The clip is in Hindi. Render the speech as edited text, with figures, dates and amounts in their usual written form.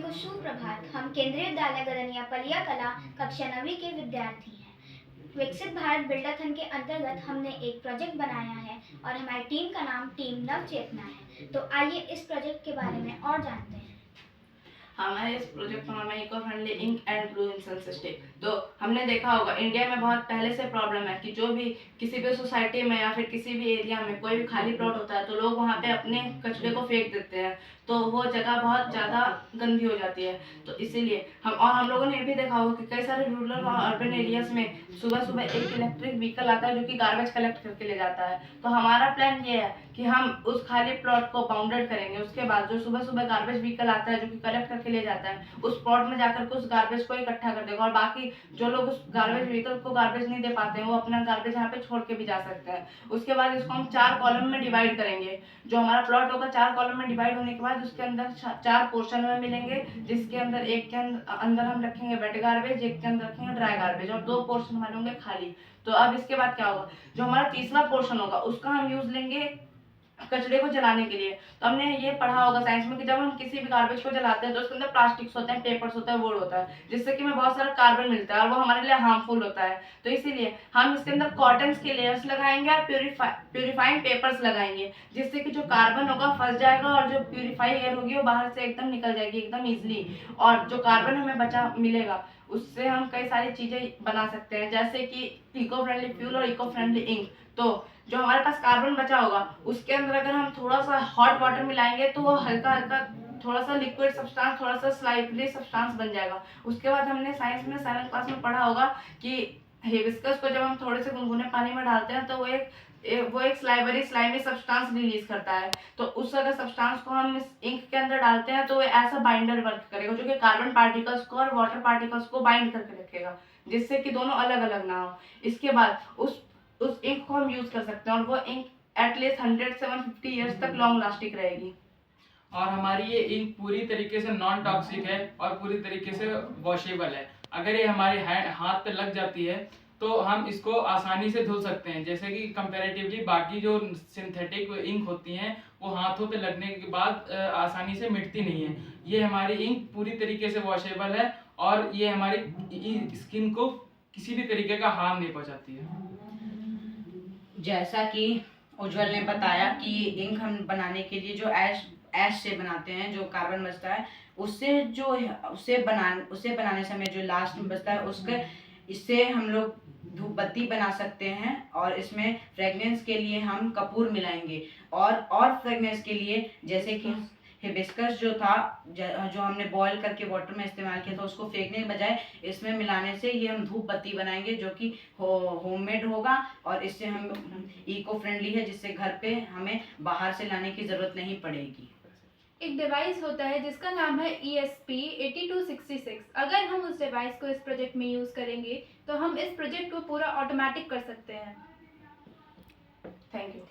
को सुप्रभात। हम केंद्रीय विद्यालय गदनिया पलिया कला कक्षा 9वीं के विद्यार्थी हैं। विकसित भारत बिल्डाथन के अंतर्गत हमने एक प्रोजेक्ट बनाया है और हमारी टीम का नाम टीम नव चेतना है। तो आइए इस प्रोजेक्ट के बारे में और जानते हैं। हमारे इस प्रोजेक्ट का नाम है eco friendly ink and blue incense stick. तो हमने देखा होगा इंडिया में बहुत पहले से प्रॉब्लम है कि जो भी किसी भी सोसाइटी में या फिर किसी भी एरिया में कोई भी खाली प्लॉट होता है तो लोग वहाँ पे अपने कचरे को फेंक देते हैं, तो वो जगह बहुत ज़्यादा गंदी हो जाती है। तो इसीलिए हम लोगों ने ये भी देखा होगा कि कई सारे रूरल और अर्बन एरियाज में सुबह सुबह एक इलेक्ट्रिक व्हीकल आता है जो कि गार्बेज कलेक्ट करके ले जाता है। तो हमारा प्लान ये है कि हम उस खाली प्लॉट को बाउंडेड करेंगे, उसके बाद जो सुबह सुबह गार्बेज व्हीकल आता है जो कि कलेक्ट करके ले जाता है उस प्लॉट में जाकर के उस गार्बेज को इकट्ठा कर देगा, और बाकी जो लोग उस गार्बेज व्हीकल को गार्बेज नहीं दे पाते हैं वो अपना गार्बेज यहाँ पे छोड़ के भी जा सकते हैं। उसके बाद इसको हम 4 कॉलम में डिवाइड करेंगे। जो हमारा प्लॉट होगा 4 कॉलम में डिवाइड होने के बाद उसके अंदर 4 पोर्शन में मिलेंगे, जिसके अंदर एक के अंदर हम रखेंगे वेट गार्बेज, एक के अंदर रखेंगे ड्राई गार्बेज, और 2 पोर्शन हमारे होंगे खाली। तो अब इसके बाद क्या होगा, जो हमारा तीसरा पोर्शन होगा उसका हम यूज लेंगे कचरे को जलाने के लिए। तो हमने ये पढ़ा होगा साइंस में कि जब हम किसी भी गार्बेज को जलाते हैं तो उसके अंदर प्लास्टिक्स होते हैं, पेपर्स होता है, वुड होता है, जिससे कि हमें बहुत सारा कार्बन मिलता है और वो हमारे लिए हार्मफुल होता है। तो इसीलिए हम इसके अंदर कॉटन के लेयर्स लगाएंगे और प्यूरिफाइंग पेपर्स लगाएंगे, जिससे कि जो कार्बन होगा फंस जाएगा और जो प्यूरिफाई एयर होगी वो बाहर से एकदम निकल जाएगी एकदम ईजिली। और जो कार्बन हमें बचा मिलेगा उससे हम कई सारी चीजें बना सकते हैं, जैसे कि इको फ्रेंडली फ्यूल और इको फ्रेंडली इंक। तो जो हमारे पास कार्बन बचा होगा उसके अंदर अगर हम थोड़ा सा हॉट वाटर मिलाएंगे तो वो हल्का हल्का थोड़ा सा लिक्विड सब्सटेंस, थोड़ा सा स्लाइवरी सब्सटेंस बन जाएगा। उसके बाद हमने साइंस में 7th क्लास में पढ़ा होगा कि हिबिस्कस को जब हम थोड़े से गुनगुने पानी में डालते हैं तो वो एक स्लाइमी सब्सटेंस रिलीज करता है। तो उस अगर सब्सटेंस को हम इस इंक के अंदर डालते हैं तो वो ऐसा बाइंडर वर्क करेगा जो कि कार्बन पार्टिकल्स को और वाटर पार्टिकल्स को बाइंड करके रखेगा, जिससे कि दोनों अलग अलग ना हो। इसके बाद उस इंक को हम यूज कर सकते हैं और वो इंक एटलीस्ट 100 से 150 ईयर्स तक लॉन्ग लास्टिंग रहेगी। और हमारी ये इंक पूरी तरीके से नॉन टॉक्सिक है और पूरी तरीके से वॉशेबल है। अगर ये हमारे हाथ पे लग जाती है तो हम इसको आसानी से धुल सकते हैं, जैसे कि कंपैरेटिवली बाकी जो सिंथेटिक इंक होती हैं वो हाथों पे लगने के बाद आसानी से मिटती नहीं है। ये हमारी इंक पूरी तरीके से वॉशेबल है और ये हमारी स्किन को किसी भी तरीके का हार्म नहीं पहुंचाती है। जैसा कि उज्जवल ने बताया कि इंक हम बनाने के लिए जो ऐश से बनाते हैं, जो कार्बन बचता है उसे बनाने समय जो लास्ट में बचता है इससे हम लोग धूप बत्ती बना सकते हैं। और इसमें फ्रेगनेंस के लिए हम कपूर मिलाएंगे और फ्रेगनेंस के लिए जैसे कि हिबिस्कस जो था जो हमने बॉईल करके वाटर में इस्तेमाल किया था उसको फेंकने के बजाय इसमें मिलाने से ये हम धूप बत्ती बनाएंगे जो कि होममेड होगा और इससे हम इको फ्रेंडली है, जिससे घर पे हमें बाहर से लाने की ज़रूरत नहीं पड़ेगी। एक डिवाइस होता है जिसका नाम है ESP8266। अगर हम उस डिवाइस को इस प्रोजेक्ट में यूज़ करेंगे तो हम इस प्रोजेक्ट को पूरा ऑटोमेटिक कर सकते हैं। Thank you.